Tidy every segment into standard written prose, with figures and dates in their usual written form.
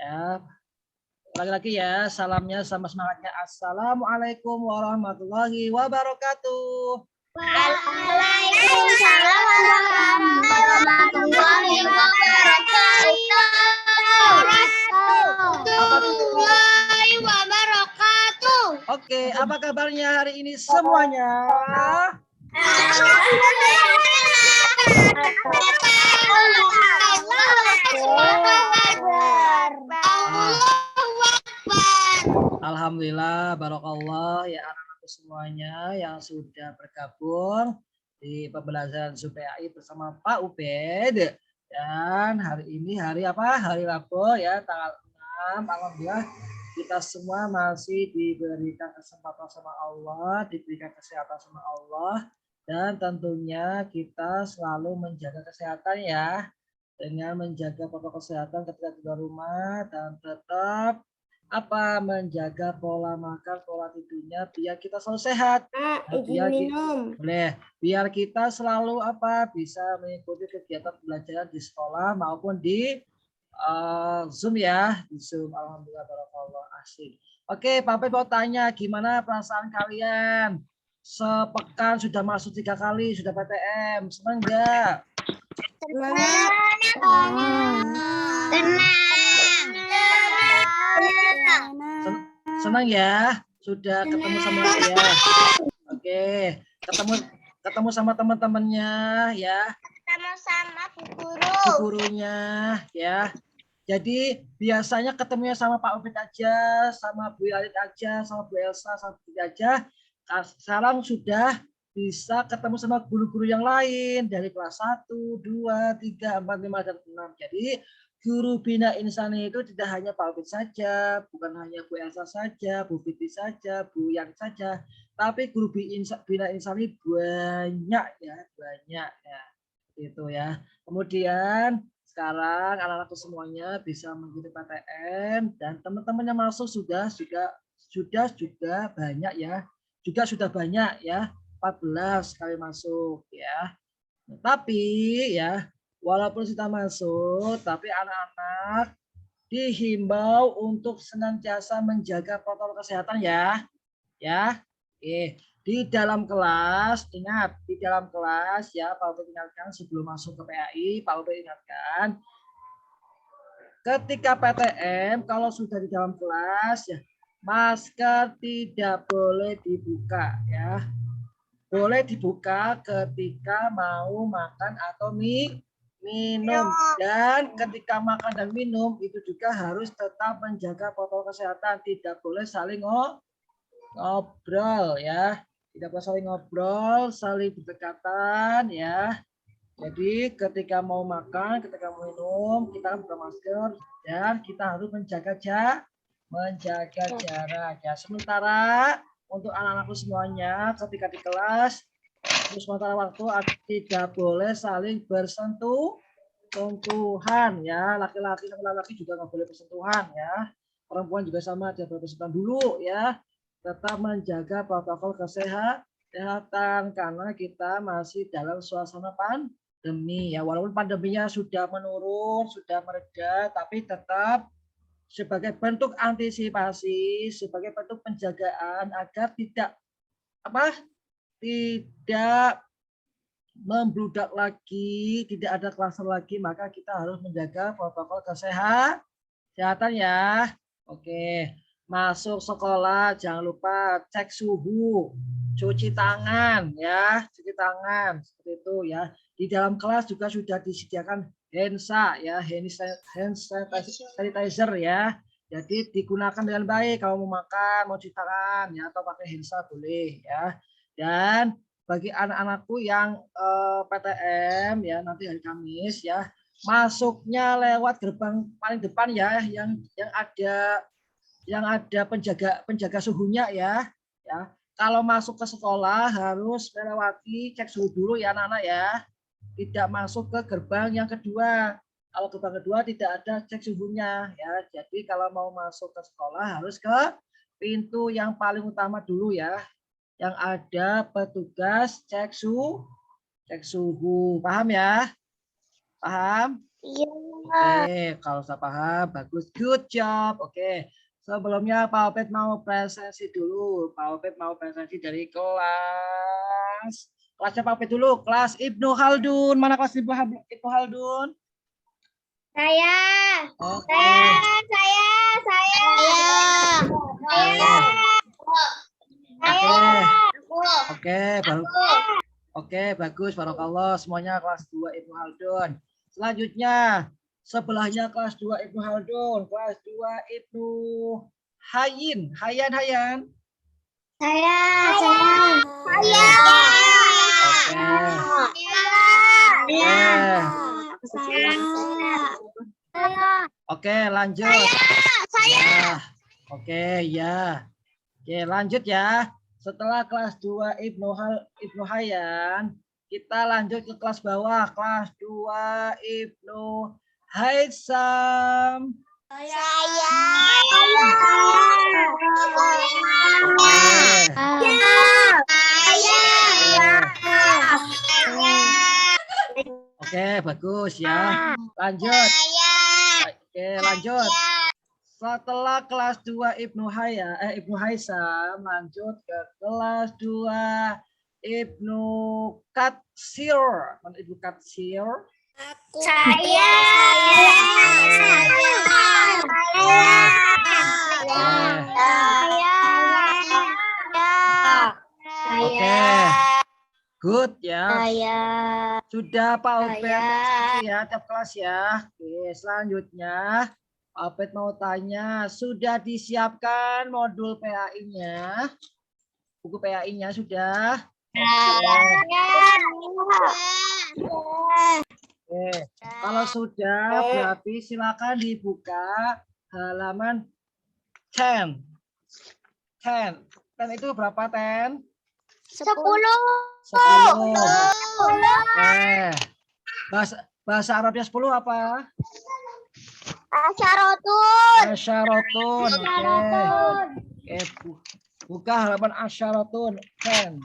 Ya, lagi-lagi ya, salamnya sama semangatnya. Assalamualaikum warahmatullahi wabarakatuh. Waalaikumsalam warahmatullahi wabarakatuh. Oke, apa kabarnya hari ini semuanya? Alhamdulillah, barokallah ya anak-anakku semuanya yang sudah bergabung di pembelajaran ZUPAI bersama Pak Ubed. Dan hari ini hari apa? Hari Rabu ya, tanggal 6. Alhamdulillah kita semua masih diberikan kesempatan sama Allah, diberikan kesehatan sama Allah, dan tentunya kita selalu menjaga kesehatan ya, dengan menjaga protokol kesehatan ketika keluar rumah dan tetap menjaga pola makan, pola tidurnya biar kita selalu sehat. Biar kita selalu bisa mengikuti kegiatan pembelajaran di sekolah maupun di Zoom ya, di Zoom. Alhamdulillah, barakallah, asik. Oke, Pak Pep mau tanya, gimana perasaan kalian? Sepekan sudah masuk 3 kali, sudah PTM, senang nggak? Senang ya, sudah ketemu sama ya. Oke, ketemu sama teman-temannya ya. Ketemu sama bu gurunya ya. Jadi biasanya ketemunya sama Pak Ubed aja, sama Bu Alit aja, sama Bu Elsa, sama Bu aja. Sekarang sudah bisa ketemu sama guru-guru yang lain dari kelas 1, 2, 3, 4, 5, dan 6. Jadi guru Bina Insani itu tidak hanya Pak Ubed saja, bukan hanya Bu Elsa saja, Bu Fitri saja, Bu Yang saja, tapi guru Bina Insani banyak ya, banyak ya. Itu ya. Kemudian sekarang anak-anakku semuanya bisa mengikuti PTN dan teman-teman yang masuk sudah juga banyak ya. Juga sudah banyak ya, 14 kali masuk ya. Tapi ya, walaupun sudah masuk, tapi anak-anak dihimbau untuk senantiasa menjaga protokol kesehatan ya. Ya. Di dalam kelas, ingat, di dalam kelas ya, Pak Ubed ingatkan sebelum masuk ke PAI, Pak Ubed ingatkan, ketika PTM, kalau sudah di dalam kelas, ya, masker tidak boleh dibuka ya. Boleh dibuka ketika mau makan atau minum. Dan ketika makan dan minum, itu juga harus tetap menjaga protokol kesehatan. Tidak boleh saling ngobrol ya. Tidak boleh saling ngobrol, saling berdekatan ya. Jadi ketika mau makan, ketika mau minum, kita harus buka masker dan kita harus menjaga jarak ya. Sementara untuk anak-anakku semuanya ketika di kelas, terus sementara waktu tidak boleh saling bersentuhan ya. Laki-laki juga nggak boleh bersentuhan ya. Perempuan juga sama, tidak boleh bersentuhan dulu ya. Tetap menjaga protokol kesehatan karena kita masih dalam suasana pandemi ya. Walaupun pandeminya sudah menurun, sudah mereda, tapi tetap sebagai bentuk antisipasi, sebagai bentuk penjagaan agar tidak tidak membludak lagi, tidak ada klaster lagi, maka kita harus menjaga protokol kesehatan ya. Oke. Masuk sekolah jangan lupa cek suhu, cuci tangan ya, cuci tangan seperti itu ya. Di dalam kelas juga sudah disediakan hand sanitizer ya. Jadi digunakan dengan baik kalau mau makan, mau cuci tangan ya, atau pakai hand boleh ya. Dan bagi anak-anakku yang PTM ya nanti hari Kamis ya, masuknya lewat gerbang paling depan ya, yang ada penjaga suhunya ya. Kalau masuk ke sekolah harus melewati cek suhu dulu ya anak-anak ya. Tidak masuk ke gerbang yang kedua. Kalau gerbang kedua tidak ada cek suhunya ya. Jadi kalau mau masuk ke sekolah harus ke pintu yang paling utama dulu ya. Yang ada petugas cek suhu. Paham ya? Paham? Iya. Oke, kalau sudah paham, bagus. Good job. Oke. Sebelumnya Pak Opet mau presentasi dulu. Pak Opet mau presentasi dari kelas. Kelasnya Pak Opet dulu. Kelas Ibnu Haldun. Mana kelas Ibnu Haldun? Saya. Oke. Oke, baru. Oke, bagus. Barakallah. Semuanya kelas 2 Ibnu Haldun. Selanjutnya, sebelahnya kelas 2 Ibnu Haldun. Kelas 2 Ibnu Hayin. Hayan. Oke, lanjut. Oke, ya. Oke, lanjut ya. Setelah kelas 2 Ibnu Hayan, kita lanjut ke kelas bawah. Kelas 2 Ibnu Haisam. Oke, bagus ya. Lanjut. Oke, lanjut. Setelah kelas 2 Ibnu Haisam, lanjut ke kelas 2 Ibnu Katsir. Mana Ibnu Katsir? Oke, good ya. Sudah Pak Opet ya, tiap kelas ya. Oke, selanjutnya Pak Opet mau tanya, sudah disiapkan modul PAI-nya? Buku PAI-nya sudah? Oke, kalau sudah berarti silakan dibuka halaman 10. 10 itu berapa 10? 10. 10. Bahasa Arabnya 10 apa? Asyaratun. Oke. Buka halaman asyaratun 10.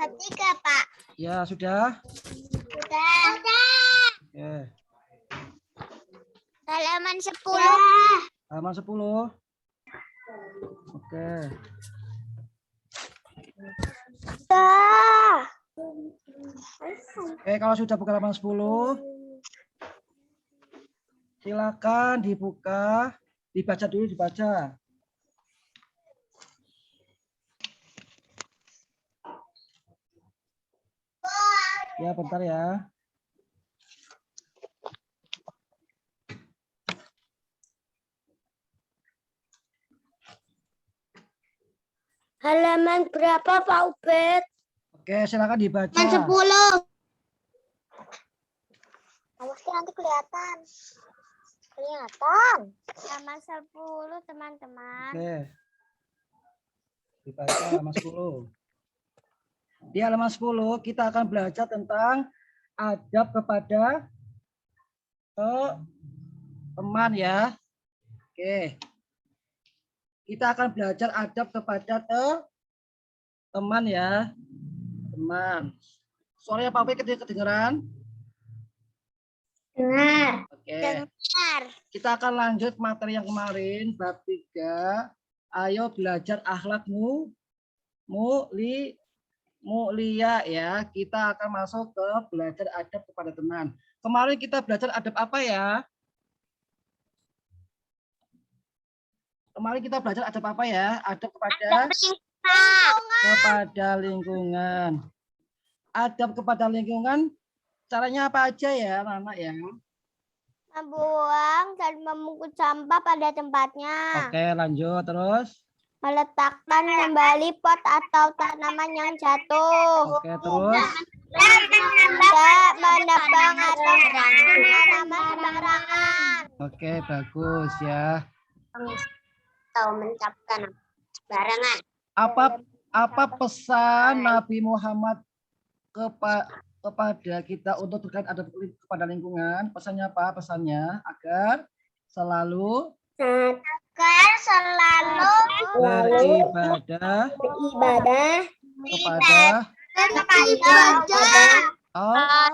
Ketiga, Pak. Ya, sudah? Sudah. Oke. Halaman 10. Halaman 10. Oke. Oke, kalau sudah buka halaman 10, silakan dibuka, dibaca dulu, dibaca. Ya, bentar ya. Halaman berapa, Pak Ubed? Oke, silakan dibaca. Halaman 10. Awasnya nanti kelihatan. Halaman 10, teman-teman. Oke. Dibaca halaman 10. Di halaman 10 kita akan belajar tentang adab kepada teman ya. Oke. Kita akan belajar adab kepada teman ya. Teman. Suaranya Pak P kedengeran? Dengar. Oke. Dengar. Kita akan lanjut materi yang kemarin bab 3. Ayo belajar akhlakmu mulia ya. Kita akan masuk ke belajar adab kepada teman. Kemarin kita belajar adab apa ya? Kemarin kita belajar adab apa ya? Adab kepada lingkungan. Adab kepada lingkungan caranya apa aja ya, anak-anak ya? Membuang dan memungut sampah pada tempatnya. Oke, lanjut terus. Meletakkan kembali pot atau tanaman yang jatuh. Oke, terus. Tidak menebang atau tanaman sembarangan. Oke, bagus ya. Atau mencapkan sembarangan. Apa pesan Nabi Muhammad kepada kita untuk terkait adab kepada lingkungan? Pesannya apa? Pesannya agar selalu agar selalu beribadah kepada Allah.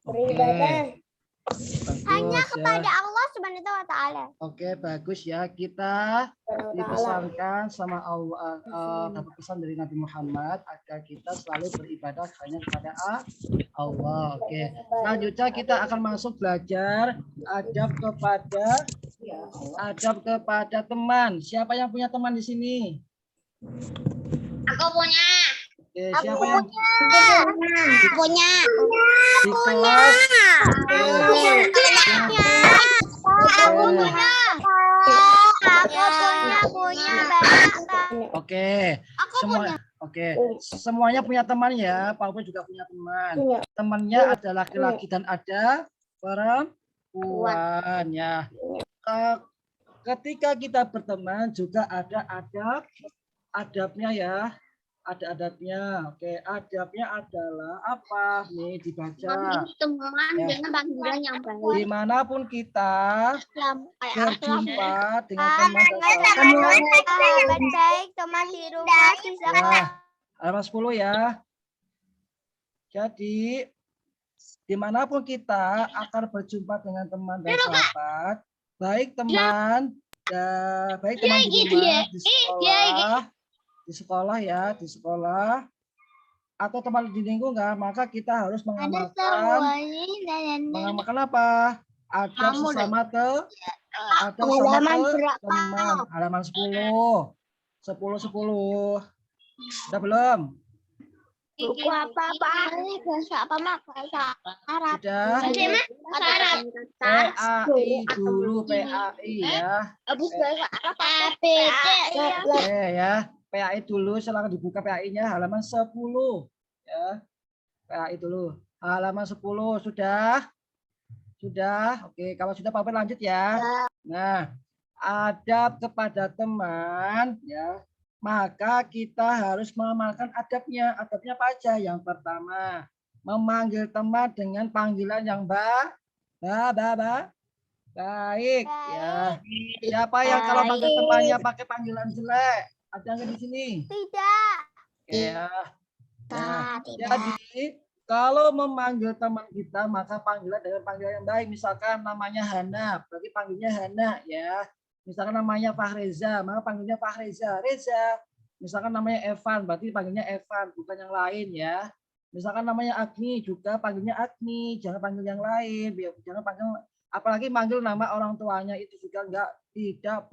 Oke. hanya Bagus kepada ya. Allah Subhanahu wa taala. Oke, bagus ya. Kita dipesankan sama Allah, dapat pesan dari Nabi Muhammad agar kita selalu beribadah hanya kepada Allah. Oke. Selanjutnya kita akan masuk belajar adab kepada teman. Siapa yang punya teman di sini? Aku punya. Oke, siapa yang Punya. di kelas? Punya banyak. Oke. Semuanya punya teman ya. Pak Upe juga punya teman. Temannya ada laki-laki dan ada perempuan ya. Ketika kita berteman juga ada adabnya ya. Ada adabnya. Oke, adabnya adalah apa? Nih dibaca. Teman Ya. dengan panggilan yang baik. Dimanapun kita berjumpa dengan teman baik teman di rumah di ya, halaman 10 ya. Jadi dimanapun kita akan berjumpa dengan teman dan sahabat, baik teman di rumah, di sekolah ya, di sekolah atau teman di lingkungan, maka kita harus mengamalkan apa? Adab sesama teman. Halaman 10. 10. Sudah belum? Buku apa bahasa apa mak bahasa Arab. Sudah. PAI dulu, PAI ya. Oke ya. PAI dulu, silakan dibuka PAI-nya halaman 10 ya. PAI dulu. Halaman 10 sudah? Sudah. Oke, kalau sudah Pak lanjut ya. Nah, adab kepada teman ya. Maka kita harus mengamalkan adabnya. Adabnya apa aja? Yang pertama, memanggil teman dengan panggilan yang baik ya. Siapa yang kalau panggil temannya pakai panggilan jelek? Ada nggak di sini? Tidak. Ya. Nah, jadi kalau memanggil teman kita maka panggilan dengan panggilan yang baik. Misalkan namanya Hana, berarti panggilnya Hana ya. Misalkan namanya Fahreza, maka panggilnya Fahreza, Reza. Misalkan namanya Evan, berarti panggilnya Evan, bukan yang lain ya. Misalkan namanya Agni, juga panggilnya Agni, jangan panggil yang lain. Jangan panggil, apalagi manggil nama orang tuanya itu juga tidak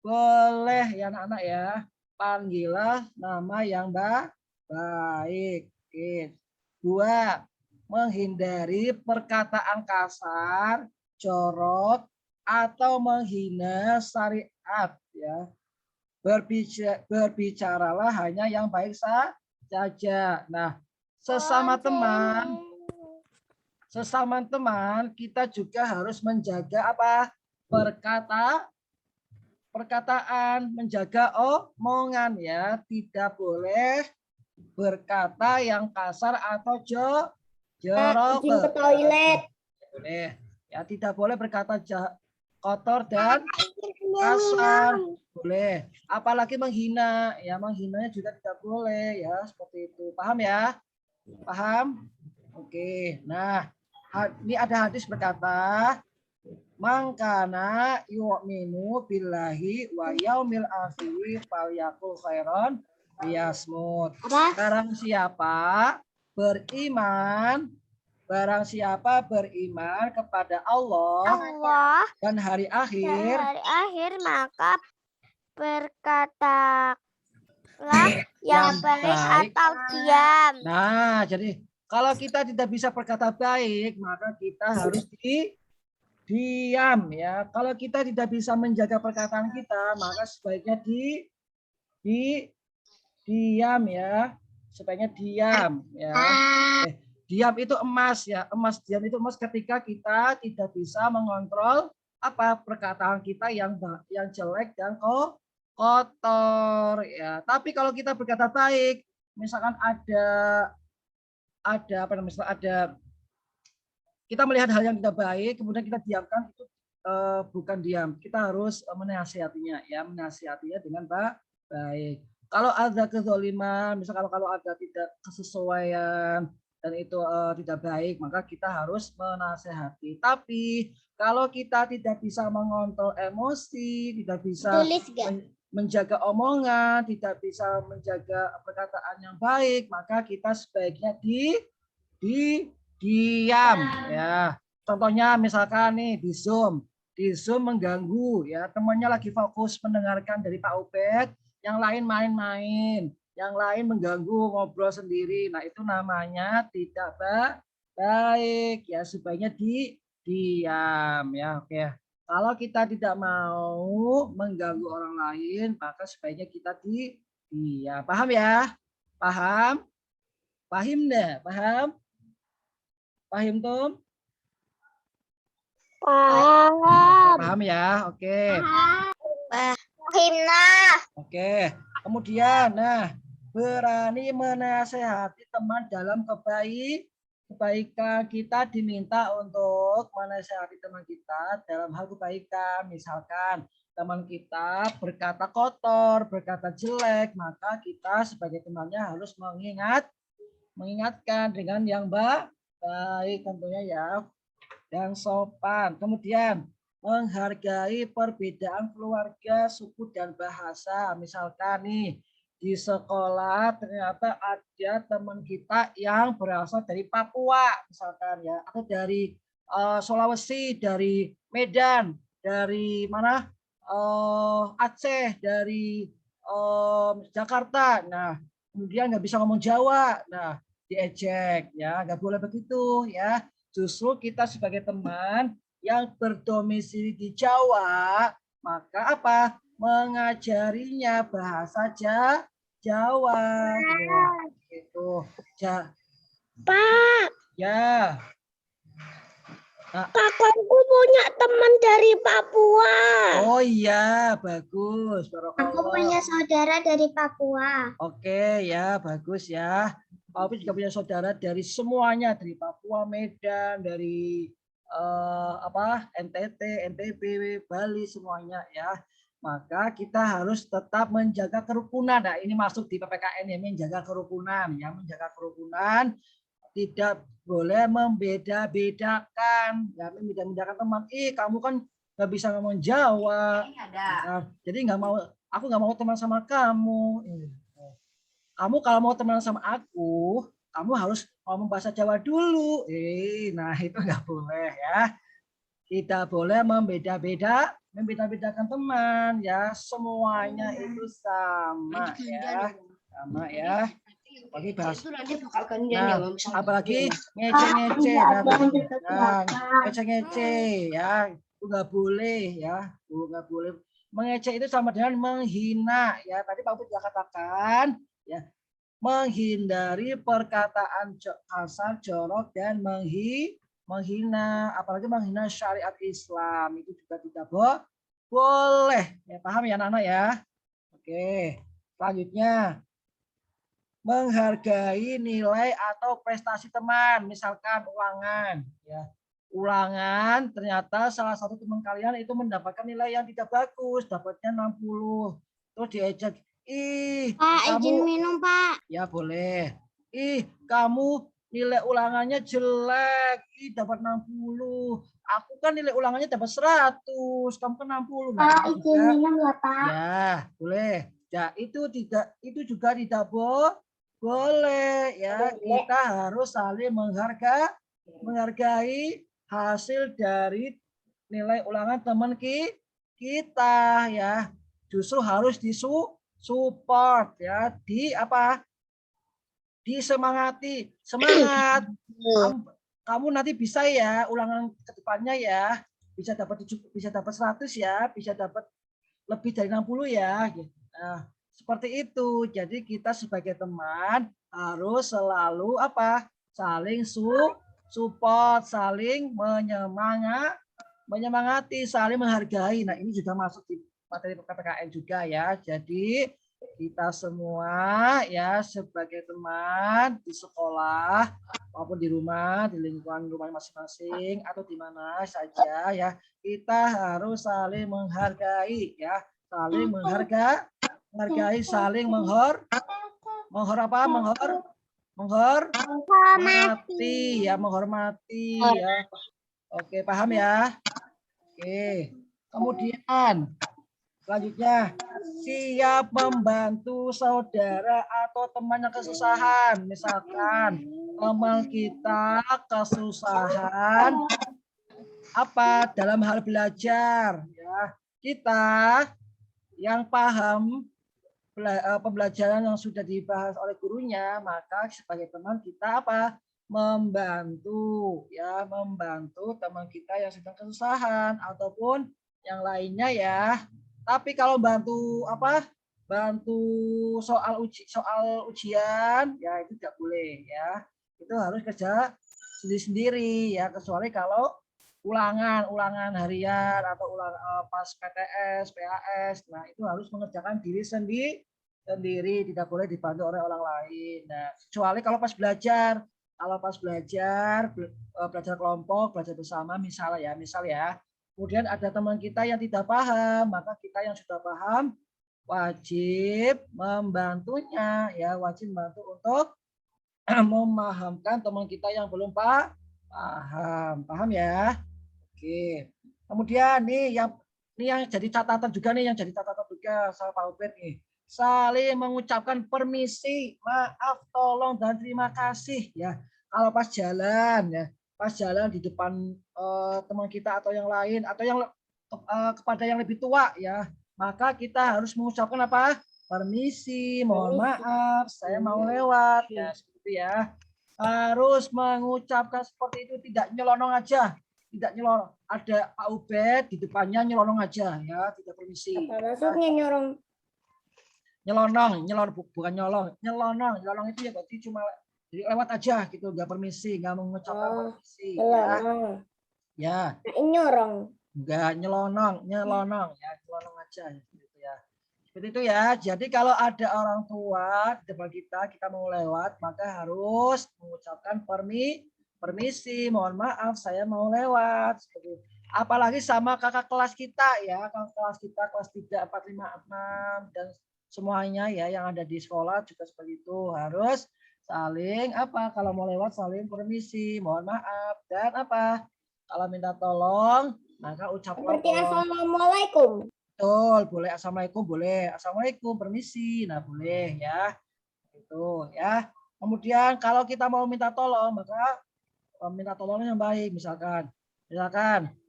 boleh ya anak-anak ya. Panggillah nama yang baik. Oke. 2. Menghindari perkataan kasar, jorok, atau menghina syariat ya. Berbicaralah hanya yang baik saja. Nah, sesama teman kita juga harus menjaga apa? Perkataan, menjaga omongan ya. Tidak boleh berkata yang kasar atau jorok. Ke toilet. Boleh. Ya, tidak boleh berkata kotor dan kasar. Boleh. Apalagi menghina. Ya, menghinanya juga tidak boleh ya, seperti itu. Paham ya? Paham? Oke. Nah, ini ada hadis berkata, "Mangkana yu'minu billahi wa yaumil akhir falyaqul khairan liyasmut." Barang siapa beriman kepada Allah dan hari akhir, maka berkatalah yang baik atau diam. Nah, jadi kalau kita tidak bisa berkata baik, maka kita harus diam ya. Kalau kita tidak bisa menjaga perkataan kita, maka sebaiknya diam ya. Sebaiknya diam ya. Diam itu emas ya. Diam itu emas ketika kita tidak bisa mengontrol apa perkataan kita yang jelek dan kotor ya. Tapi kalau kita berkata baik, misalkan kita melihat hal yang tidak baik, kemudian kita diamkan, itu bukan diam. Kita harus menasihatinya ya, menasihatinya dengan baik. Kalau ada kezaliman, misalnya kalau ada tidak kesesuaian dan itu tidak baik, maka kita harus menasehati. Tapi kalau kita tidak bisa mengontrol emosi, tidak bisa menjaga omongan, tidak bisa menjaga perkataan yang baik, maka kita sebaiknya diam ya. Contohnya misalkan nih di Zoom mengganggu ya, temannya lagi fokus mendengarkan dari Pak Ubed, yang lain main-main, yang lain mengganggu ngobrol sendiri. Nah, itu namanya tidak baik ya, sebaiknya diam ya. Oke. Kalau kita tidak mau mengganggu orang lain, maka sebaiknya kita diam. Paham ya? Paham? Paham deh? Paham? Paham, Tom? Paham ya? Oke. Oke. Kemudian, nah, berani menasehati teman dalam kebaikan. Kita diminta untuk menasehati teman kita dalam hal kebaikan. Misalkan teman kita berkata kotor, berkata jelek, maka kita sebagai temannya harus mengingatkan dengan yang baik tentunya ya, dan sopan. Kemudian menghargai perbedaan keluarga, suku, dan bahasa. Misalkan nih, di sekolah ternyata ada teman kita yang berasal dari Papua, misalkan ya, atau dari Sulawesi, dari Medan, dari mana? Aceh, dari Jakarta. Nah, kemudian nggak bisa ngomong Jawa. Nah, diejek ya, nggak boleh begitu ya. Justru kita sebagai teman yang berdomisili di Jawa, maka apa? Mengajarinya bahasa Jawa. Gitu. Pak, Ya. Nah, kakakku punya teman dari Papua. oh iya, bagus. Aku punya saudara dari Papua. Oke ya, bagus ya. Pak Opi juga punya saudara dari semuanya, dari Papua, Medan, dari NTT, NTB, Bali, semuanya ya. Maka kita harus tetap menjaga kerukunan. Nah, ini masuk di PPKN ya, menjaga kerukunan ya, menjaga kerukunan. Tidak boleh membeda-bedakan, ya, membeda-bedakan teman. Kamu kan nggak bisa ngomong Jawa, nah, jadi aku nggak mau teman sama kamu. Kamu kalau mau teman sama aku, kamu harus ngomong bahasa Jawa dulu. Nah itu nggak boleh ya. Tidak boleh membeda-bedakan teman ya. Semuanya itu sama ya, sama ya. Apalagi bahas. Nah, apalagi ngece-ngece, ngece-ngece ya, itu nggak boleh ya, nggak boleh. Mengece itu sama dengan menghina ya. Tadi Pak Budi sudah katakan ya, menghindari perkataan kasar, jorok, dan menghina, apalagi menghina syariat Islam, itu juga tidak boleh. Ya, paham ya anak-anak ya? Oke, selanjutnya menghargai nilai atau prestasi teman, misalkan ulangan ya. Ulangan ternyata salah satu teman kalian itu mendapatkan nilai yang tidak bagus, dapatnya 60. Terus diejek, Pak, kamu izin minum, Pak. ya boleh. Kamu nilai ulangannya jelek, dapat 60. Aku kan nilai ulangannya dapat 100, kamu kan 60. Pak, izin minum ya, Pak. Ya, boleh. Ya, itu juga tidak boleh ya. Kita harus saling menghargai hasil dari nilai ulangan teman kita ya. Justru harus disupport ya, disemangati, semangat. Kamu nanti bisa ya ulangan ke depannya ya, bisa dapat 100 ya, bisa dapat lebih dari 60 ya. Nah, seperti itu. Jadi kita sebagai teman harus selalu saling support, saling menyemangati, saling menghargai. Nah, ini juga masuk di materi PPKN juga ya. Jadi kita semua ya sebagai teman di sekolah maupun di rumah, di lingkungan rumah masing-masing atau di mana saja ya, kita harus saling menghargai ya, saling menghargai, saling menghormati ya, menghormati ya. Oke, paham ya? Oke. Kemudian selanjutnya, siap membantu saudara atau teman yang kesusahan. Misalkan teman kita kesusahan apa dalam hal belajar ya. Kita yang paham pembelajaran yang sudah dibahas oleh gurunya, maka sebagai teman kita apa? Membantu ya, membantu teman kita yang sedang kesusahan ataupun yang lainnya ya. Tapi kalau bantu apa? Bantu soal ujian ya itu tidak boleh ya. Itu harus kerja sendiri-sendiri ya, kecuali kalau ulangan harian atau pas PTS, PAS. Nah, itu harus mengerjakan diri sendiri, tidak boleh dibantu oleh orang lain. Nah, kecuali kalau pas belajar, belajar kelompok, belajar bersama misal ya. Kemudian ada teman kita yang tidak paham, maka kita yang sudah paham wajib membantunya ya, wajib membantu untuk memahamkan teman kita yang belum paham ya. Oke. Kemudian nih yang jadi catatan juga sama Pak Ubed nih. Saling mengucapkan permisi, maaf, tolong dan terima kasih ya. Kalau pas jalan di depan teman kita atau yang lain atau yang kepada yang lebih tua ya, maka kita harus mengucapkan apa? Permisi, mohon maaf, saya mau lewat ya, seperti ya. Harus mengucapkan seperti itu, tidak nyelonong aja. Tidak nyelonong. Ada Pak Ubed di depannya nyelonong aja ya, tidak permisi. Apa maksudnya nyolong? Nyelonong bukan nyolong. Nyelonong itu ya berarti cuma jadi lewat aja gitu, nggak permisi, nggak mengucapkan permisi ya. Ya. Nyorong. Enggak nyelonong ya, nyelonong aja gitu ya. Seperti itu ya. Jadi kalau ada orang tua di depan kita mau lewat, maka harus mengucapkan permisi, mohon maaf, saya mau lewat. Seperti itu. Apalagi sama kakak kelas kita ya, kakak kelas kita kelas 3, 4, 5, 6 dan semuanya ya yang ada di sekolah juga seperti itu, harus saling apa? Kalau mau lewat saling permisi, mohon maaf dan apa? Kalau minta tolong, maka ucapkan seperti assalamualaikum. Betul, boleh assalamualaikum, boleh assalamualaikum, permisi, nah boleh ya, itu ya. Kemudian kalau kita mau minta tolong, maka minta tolong yang baik, misalkan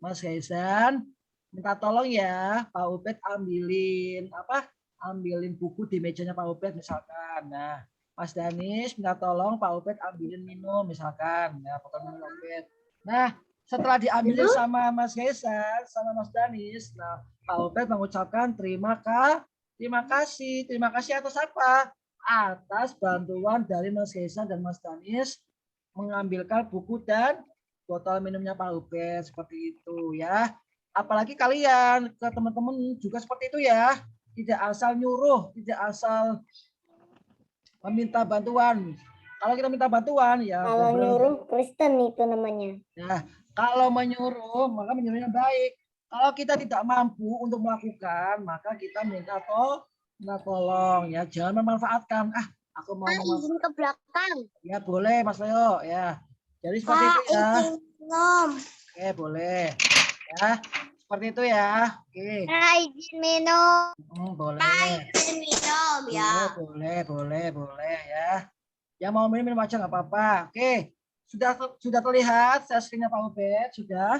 Mas Gaisan minta tolong ya Pak Ubed ambilin buku di mejanya Pak Ubed misalkan. Nah, Mas Danis minta tolong Pak Ubed ambilin minum misalkan, ya potong minum Ubed. Nah, setelah diambilin sama Mas Gaisan, sama Mas Danis, nah Pak Ubed mengucapkan terima kasih atas apa? Atas bantuan dari Mas Gaisan dan Mas Danis mengambilkan buku dan botol minumnya Pak Ubed, seperti itu ya. Apalagi kalian ke teman-teman juga seperti itu ya. Tidak asal nyuruh, tidak asal meminta bantuan. Kalau kita minta bantuan ya. Kalau nyuruh Kristen itu namanya. Nah, kalau menyuruh maka menyuruhnya baik. Kalau kita tidak mampu untuk melakukan, maka kita minta tolong ya. Jangan memanfaatkan. Aku mau izin ke belakang. Ya boleh Mas Leo ya. Jadi seperti itu ya. Oke, boleh. Ya. Seperti itu ya. Oke. Izin minum. Boleh. Izin minum ya. Boleh ya. Yang mau minum aja nggak apa-apa. Oke. Sudah terlihat screen-nya Pak Ubed? Sudah?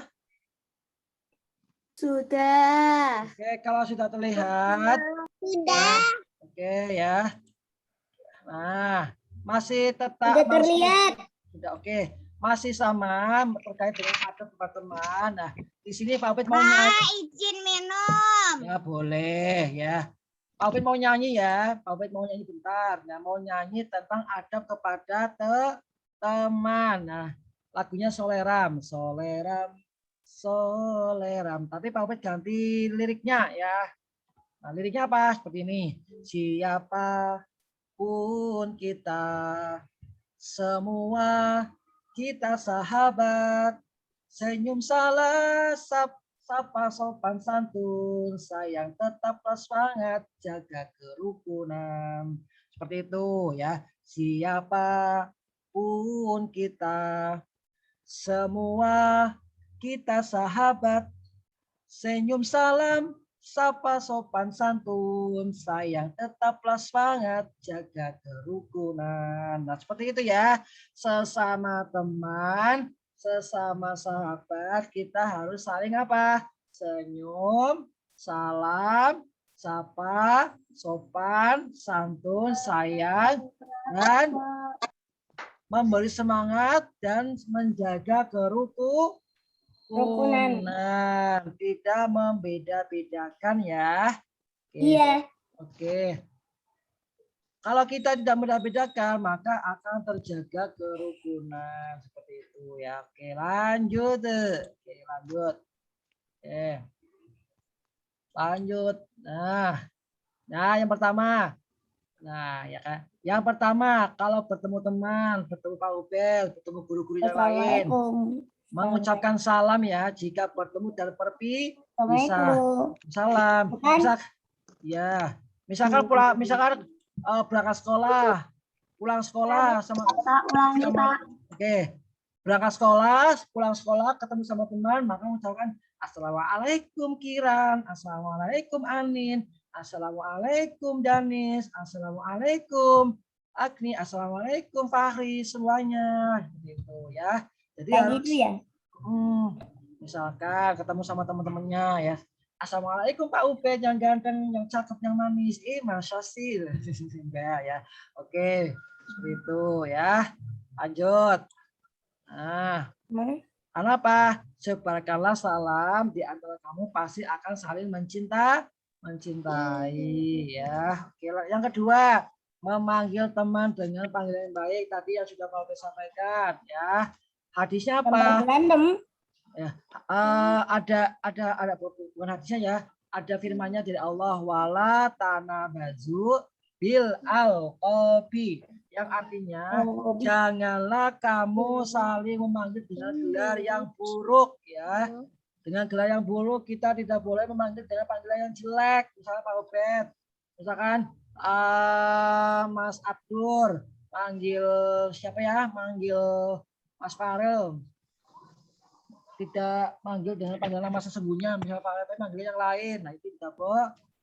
Sudah. Oke, kalau sudah terlihat. Sudah. Oke ya. Nah, masih tetap sudah terlihat. Sudah oke. Masih sama terkait dengan adab teman-teman. Nah, di sini Pak Ubed mau izin minum. Ya, boleh ya. Pak Ubed mau nyanyi ya. Pak Ubed mau nyanyi bentar. Nah, mau nyanyi tentang adab kepada teman. Nah, lagunya Soleram. Tapi Pak Ubed ganti liriknya ya. Nah, liriknya apa? Seperti ini. siapapun kita, semua kita sahabat, senyum salah, sapa sopan santun, sayang tetaplah semangat, jaga kerukunan. Seperti itu ya. Siapapun kita, semua kita sahabat, senyum salam, sapa sopan santun, sayang tetaplah semangat, jaga kerukunan. Nah, seperti itu ya. Sesama teman, sesama sahabat, kita harus saling apa? Senyum, salam, sapa, sopan, santun, sayang, dan memberi semangat dan menjaga kerukunan. Tidak membeda-bedakan ya. Oke. Iya. Oke. Kalau kita tidak membeda-bedakan, maka akan terjaga kerukunan. Seperti itu ya. Oke, lanjut. Oke, lanjut. Oke. Lanjut. Nah, yang pertama. Nah, ya kan. Yang pertama, kalau bertemu teman, bertemu Pak Ubel, bertemu guru-guru yang lain, mengucapkan salam ya. Jika bertemu dan pergi, bisa salam. Ya, misalkan berangkat sekolah, pulang sekolah sama oke, berangkat sekolah, pulang sekolah, ketemu sama teman, maka mengucapkan Assalamualaikum Kiran, Assalamualaikum Anin, Assalamualaikum Danis, Assalamualaikum Agni, Assalamualaikum Fahri, semuanya gitu ya. Jadi harus gitu ya. Misalkan ketemu sama teman-temannya ya. Assalamualaikum Pak Ubed, yang ganteng, yang cakep, yang manis. Masa sih. Enggak ya. Oke, seperti itu ya. Lanjut. Nah, kenapa? Sebarkanlah salam di antara kamu pasti akan saling mencintai ya. Oke, yang kedua, memanggil teman dengan panggilan yang baik. Tadi yang sudah Pak Ubed sampaikan ya. Hadisnya apa? Ya, ada bukan hadisnya ya, ada firmannya dari Allah, wala tanabazu bil alqabi, yang artinya janganlah kamu saling memanggil dengan gelar yang buruk ya. Dengan gelar yang buruk kita tidak boleh memanggil dengan panggilan yang jelek. Misalnya Pak Ubed, misalkan Mas Abdur panggil siapa ya, manggil Mas Farel, tidak manggil dengan panggilan nama sesungguhnya, misalnya Pak RT manggil yang lain, nah itu tidak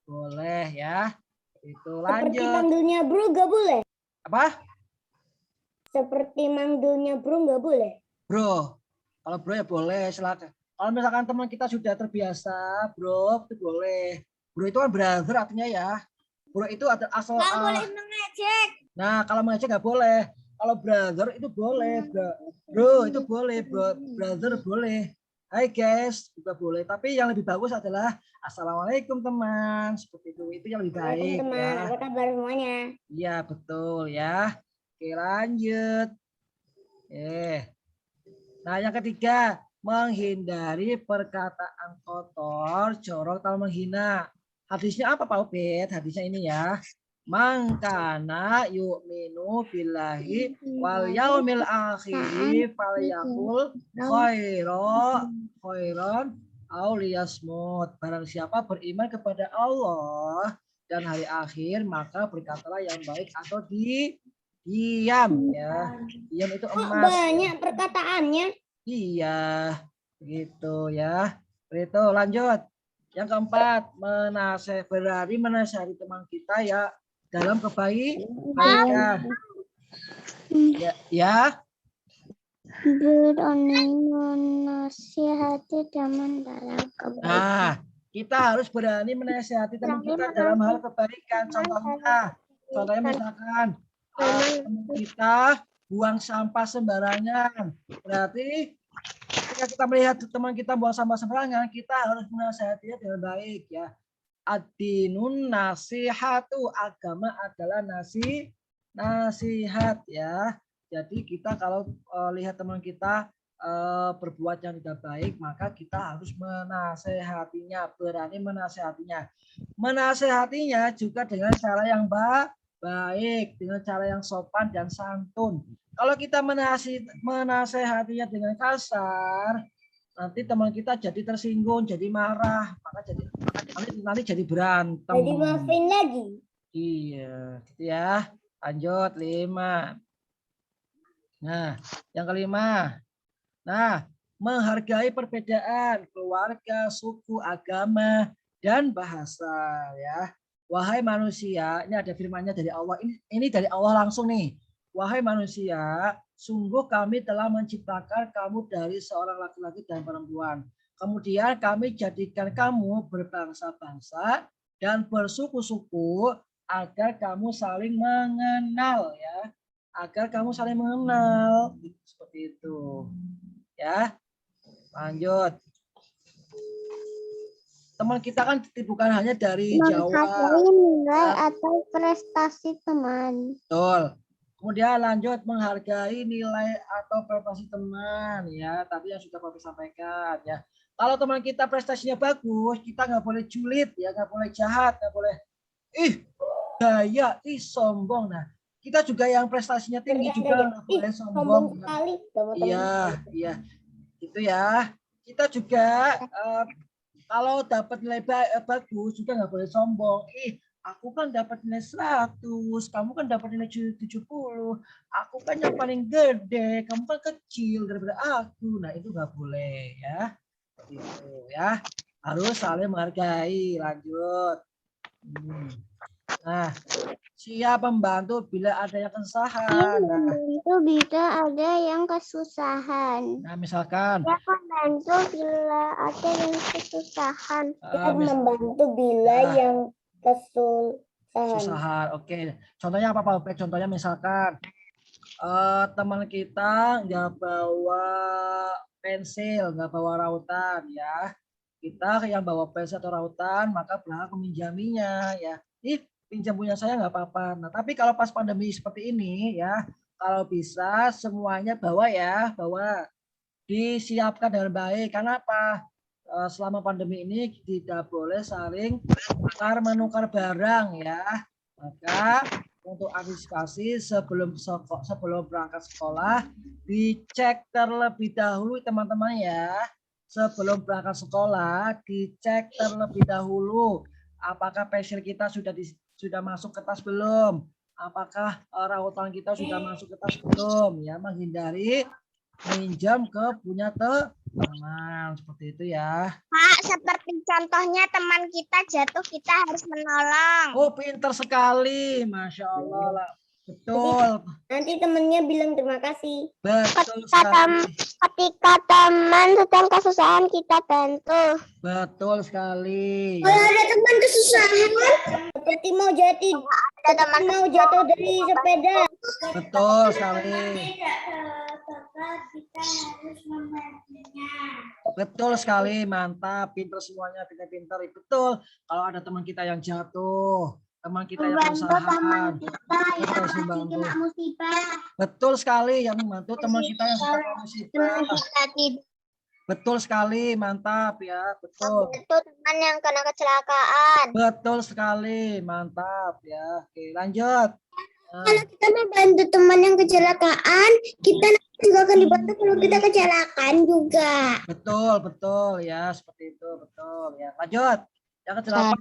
boleh ya. Itu lanjut. Seperti manggilnya bro nggak boleh. Apa? Seperti manggilnya bro nggak boleh. Bro, kalau bro ya boleh, silakan. Kalau misalkan teman kita sudah terbiasa, bro itu boleh. Bro itu kan brother artinya ya. Bro itu ada asal. Nggak boleh mengejek. Nah kalau mengejek nggak boleh. Kalau brother itu boleh, bro itu boleh, brother boleh. Hai guys, juga boleh. Tapi yang lebih bagus adalah Assalamualaikum teman. Seperti itu yang lebih baik. Teman, ya. apa kabar semuanya? Iya betul ya. Oke lanjut. Nah yang ketiga, menghindari perkataan kotor, jorok, atau menghina. Hadisnya apa Pak Ubed? Hadisnya ini ya. Mangkana yu'minu billahi wal yaumil akhiri falyaqul khairan aw liyasmut. Barang siapa beriman kepada Allah dan hari akhir, maka berkatalah yang baik atau diam ya. Diam itu emas. Banyak perkataannya. Iya, gitu ya. Itu lanjut. Yang keempat, berani menasihati teman kita ya dalam kebaikan. Ya. Berani menasihati teman dalam kebaikan. Nah, kita harus berani menasihati teman kita dalam hal kebaikan. Contohnya misalkan teman kita buang sampah sembarangan. Berarti ketika kita melihat teman kita buang sampah sembarangan, kita harus menasihatinya dengan baik ya. Ad-dinun nasihatu, agama adalah nasihat ya. Jadi kita kalau lihat teman kita berbuat yang tidak baik, maka kita harus menasehatinya, berani menasehatinya. Menasehatinya juga dengan cara yang baik, dengan cara yang sopan dan santun. Kalau kita menasehatinya dengan kasar, nanti teman kita jadi tersinggung, jadi marah, maka nanti jadi berantem. Jadi maafin lagi. Iya, gitu ya. Lanjut 5. Nah, yang kelima. Nah, menghargai perbedaan keluarga, suku, agama, dan bahasa ya. Wahai manusia, ini ada firman-Nya dari Allah. Ini dari Allah langsung nih. Wahai manusia, sungguh kami telah menciptakan kamu dari seorang laki-laki dan perempuan. Kemudian kami jadikan kamu berbangsa-bangsa dan bersuku-suku agar kamu saling mengenal ya. Agar kamu saling mengenal. Seperti itu. Ya, lanjut. Teman kita kan bukan hanya dari Jawa. Menghargai nilai atau prestasi teman. Betul. Kemudian lanjut menghargai nilai atau prestasi teman ya. Tadi yang sudah Bapak sampaikan ya. Kalau teman kita prestasinya bagus, kita nggak boleh julid ya, nggak boleh jahat, nggak boleh gaya, sombong. Nah, kita juga yang prestasinya tinggi juga nggak boleh sombong. Sekali. Iya, iya. Itu ya. Kita juga kalau dapat nilai bagus juga nggak boleh sombong. Aku kan dapat nilai 100, kamu kan dapat nilai 70. Aku kan yang paling gede, kamu kan kecil daripada aku. Nah, itu nggak boleh ya. Itu ya. Harus saling menghargai. Lanjut. Nah, siap membantu bila ada yang kesusahan. Membantu bila ada yang kesusahan. Nah, misalkan. Siap membantu bila ada yang kesusahan. Siap membantu bila yang kesusahan. Oke. Contohnya apa Pak? Contohnya misalkan teman kita nggak bawa pensil, nggak bawa rautan ya. Kita yang bawa pensil atau rautan, maka berhak meminjaminya ya. Pinjam punya saya nggak apa-apa. Nah, tapi kalau pas pandemi seperti ini ya, kalau bisa semuanya bawa ya, bawa. Disiapkan dengan baik. Karena apa? Selama pandemi ini tidak boleh saling menukar barang ya. Maka untuk antisipasi sebelum berangkat sekolah dicek terlebih dahulu teman-teman ya. Sebelum berangkat sekolah dicek terlebih dahulu apakah pensil kita sudah masuk ke tas belum? Apakah rautan kita sudah masuk ke tas belum? Ya, menghindari minjam ke punya teman seperti itu ya. Pak, seperti contohnya teman kita jatuh, kita harus menolong. Oh, pintar sekali, Masya Allah lah. Betul. Nanti temannya bilang terima kasih. Betul sekali. Ketika teman sedang kesusahan kita bantu. Betul sekali. Kalau ada teman kesusahan, seperti mau jatuh dari sepeda. Betul sekali. Kita harus membantunya. Betul sekali, mantap, pintar semuanya, pintar-pintar. Betul. Kalau ada teman kita yang jatuh, teman kita yang kesusahan, kita harus membantu. Betul sekali, yang membantu teman kita yang sedang musibah. Betul sekali, mantap ya, betul. Itu teman yang kena kecelakaan. Betul sekali, mantap ya. Oke, lanjut. Kalau kita membantu teman yang kecelakaan, kita juga akan dibantu kalau kita kecelakaan juga. Betul, betul ya, seperti itu, betul ya. Lanjut. Yang ke-8,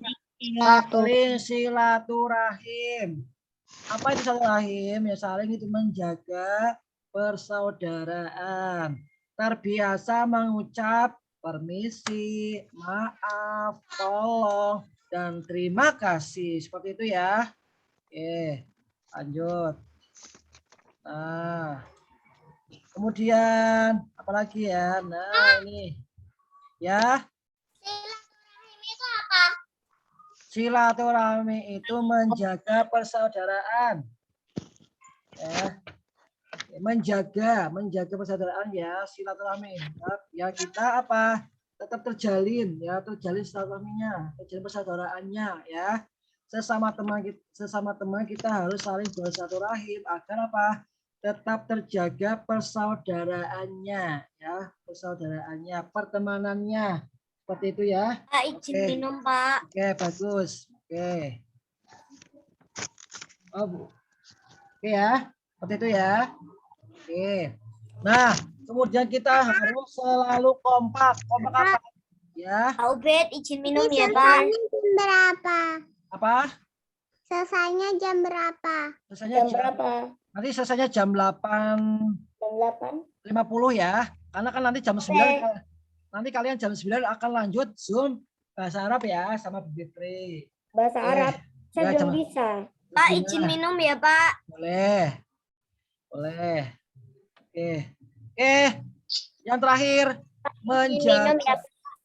silaturahim. Apa itu silaturahim? Ya, saling itu menjaga persaudaraan. Terbiasa mengucap permisi, maaf, tolong, dan terima kasih. Seperti itu ya. Oke, lanjut. Nah, kemudian apalagi ya? Nah, ini ya. Silaturahim itu apa? Silaturahmi itu menjaga persaudaraan. Ya. Menjaga persaudaraan ya, silaturahmi. Ya, kita apa? Tetap terjalin ya, terjalin silaturahminya, terjalin persaudaraannya ya. Sesama teman kita harus saling bersilaturahim agar apa? tetap terjaga persaudaraannya ya, persaudaraannya, pertemanannya. Seperti itu ya. Pak, izin minum, Pak. Oke, bagus. Oke. Oh, oke ya. Seperti itu ya. Oke. Nah, kemudian kita harus selalu kompak. Kompak apa? Ya. Pak Ubed, izin minum ya, Pak. Jam berapa? Apa? Selesainya jam berapa? Selesainya jam berapa? nanti selesainya jam 8.50 Jam 8. ya. Karena kan nanti jam 9 nanti kalian jam 9 akan lanjut Zoom bahasa Arab ya sama Bu Fitri. Bahasa Arab. Saya Ya, belum bisa. Pak, izin minum ya, Pak. Boleh. Boleh. Oke. Oke. Yang terakhir Minum ya.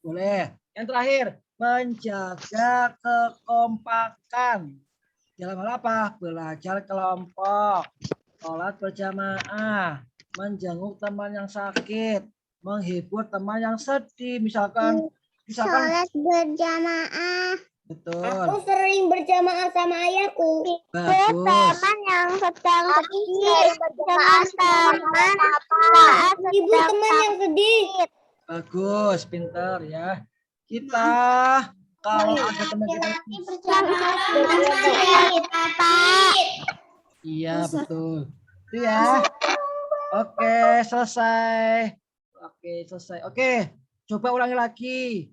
boleh. Yang terakhir menjaga kekompakan. Dalam hal apa? Belajar kelompok, sholat berjamaah, menjenguk teman yang sakit, menghibur teman yang sedih. Misalkan Sholat berjamaah. betul. Aku sering berjamaah sama ayahku. Bagus. Teman yang sedang sedih. Teman-teman saat ibu teman yang sedih. Bagus, pinter ya. Kita kalau ada teman kita iya betul. Itu ya. Oke, selesai. Oke, selesai. Oke, coba ulangi lagi.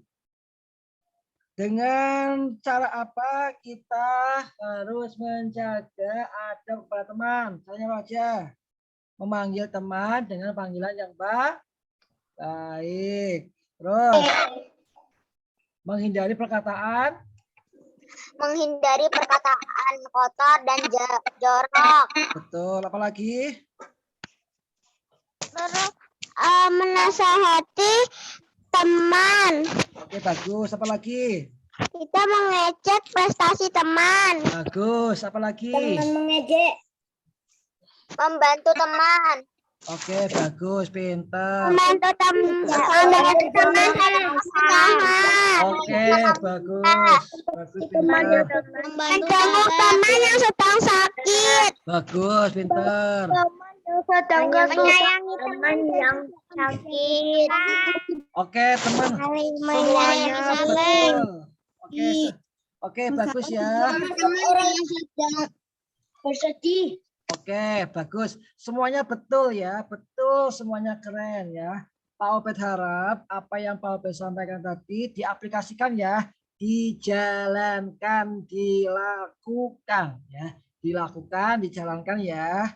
Dengan cara apa kita harus menjaga adab kepada teman? Caranya apa aja? Memanggil teman dengan panggilan yang baik. Terus menghindari perkataan kotor dan jorok. betul. Apalagi Menasihati teman. oke, bagus. Apalagi Kita mengecek prestasi teman. bagus. Apalagi Mengejek. Membantu teman. oke, bagus. Pintar. Membantu teman. Oke, bagus. Bagus, pintar. Menjenguk teman yang sedang sakit. Bagus, pintar. Menyayangi teman yang sakit. Oke, teman. Semuanya betul. Oke, oke, bagus ya. Orang yang sedang bersedih. Oke, bagus. Semuanya betul ya. Betul, semuanya keren ya. Pak Obed harap apa yang Pak Obed sampaikan tadi diaplikasikan ya. Dijalankan, dilakukan ya. Dilakukan, dijalankan ya.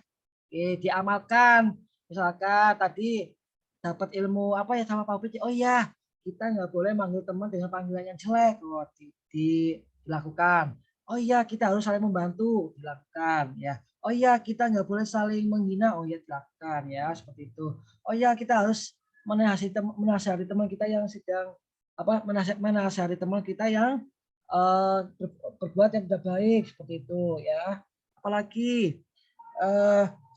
Oke, diamalkan. Misalkan tadi dapat ilmu apa ya sama Pak Obed. Oh ya, kita nggak boleh manggil teman dengan panggilan yang jelek. Oh, dilakukan. Oh iya, kita harus saling membantu. Dilakukan ya. Oh iya, kita nggak boleh saling menghina. Oh iya, dilakukan ya, seperti itu. Oh iya, kita harus menasihati teman kita yang sedang menasihati teman kita yang berbuat yang tidak baik, seperti itu ya. Apalagi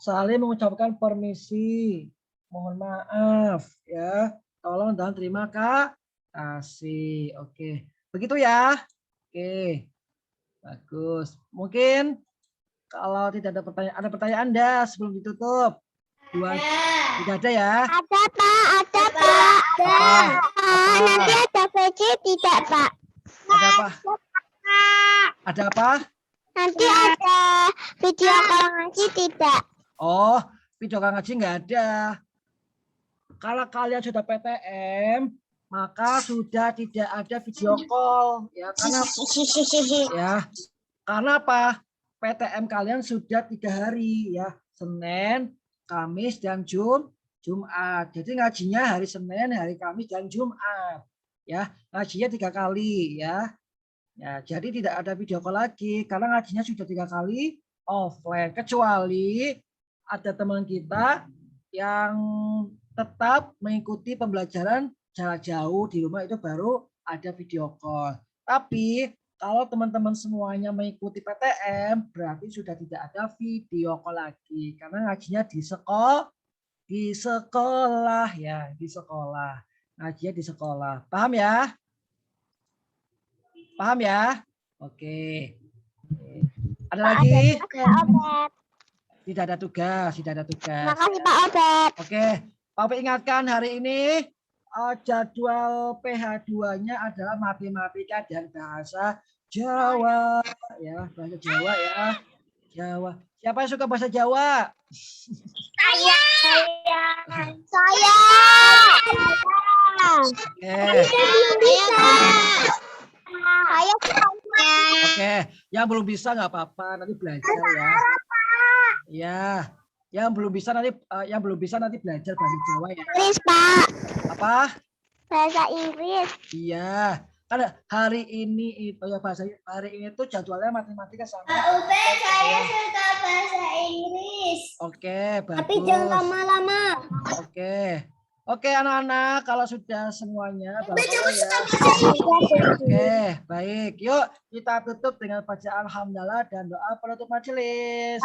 saling mengucapkan permisi, mohon maaf ya, tolong dan terima kasih. Oke, begitu ya. Oke, bagus. Mungkin kalau tidak ada pertanyaan Anda sebelum ditutup. Tidak ada ya? Ada Pak. Nanti ada VC tidak Pak? Ada apa? Ada apa? Nanti ada video call ngaji tidak? Oh, video call ngaji nggak ada. Kalau kalian sudah PTM, maka sudah tidak ada video call ya, karena apa? PTM kalian sudah 3 hari ya, Senin, Kamis dan Jumat. Jadi ngajinya hari Senin, hari Kamis dan Jumat ya, ngajinya 3 kali ya. Ya, jadi tidak ada video call lagi karena ngajinya sudah 3 kali offline, kecuali ada teman kita yang tetap mengikuti pembelajaran jarak jauh di rumah, itu baru ada video call. Tapi kalau teman-teman semuanya mengikuti PTM, berarti sudah tidak ada video call lagi karena ngajinya di sekolah ya, di sekolah. Ngajinya di sekolah. Paham ya? Paham ya? Oke. Ada lagi? Tidak ada tugas, tidak ada tugas. Makasih Pak Obed. Oke, Pak Obed ingatkan hari ini jadwal PH2-nya adalah matematika dan bahasa Jawa. Ya, bahasa Jawa ya. Jawa. Siapa yang suka bahasa Jawa? Saya. Oke. Oke, yang belum bisa nggak apa-apa, nanti belajar ya. Ya, yang belum bisa nanti belajar bahasa Jawa ya. Inggris Pak. Apa? Bahasa Inggris. Iya, karena hari ini itu ya hari ini tuh jadwalnya matematika sama. Saya suka bahasa Inggris. Oke, bagus. Tapi jangan lama-lama. Oke. Oke, anak-anak, kalau sudah semuanya bagus ya. Oke, baik. Yuk, kita tutup dengan bacaan alhamdulillah dan doa penutup majelis.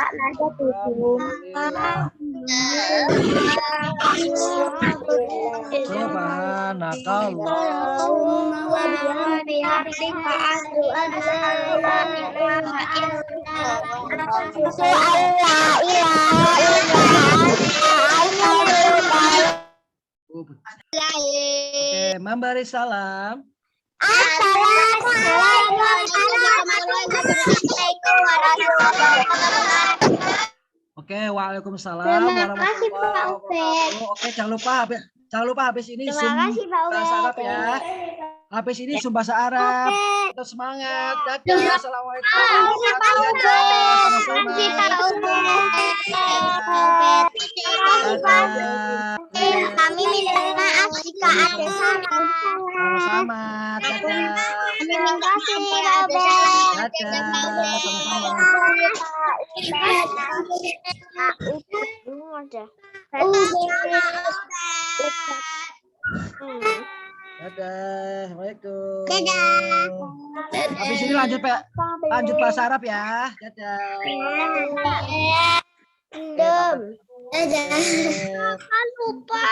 Oke, memberi salam. Assalamualaikum warahmatullahi wabarakatuh. Oke, waalaikumsalam Terima kasih, Pak warahmatullahi wabarakatuh. Oke, jangan lupa habis ini Zoom bahasa Arab ya. Habis ini Zoom bahasa Arab. Kita semangat. Dadah. Assalamualaikum. Kami minta maaf jika ada salah. Sama-sama. Dadah. Terima kasih, Pak Obed. Dadah. Sama-sama. Dadah. Assalamualaikum. Habis ini lanjut bahasa Arab ya. Dadah. Dadah. Dadah. Lupa.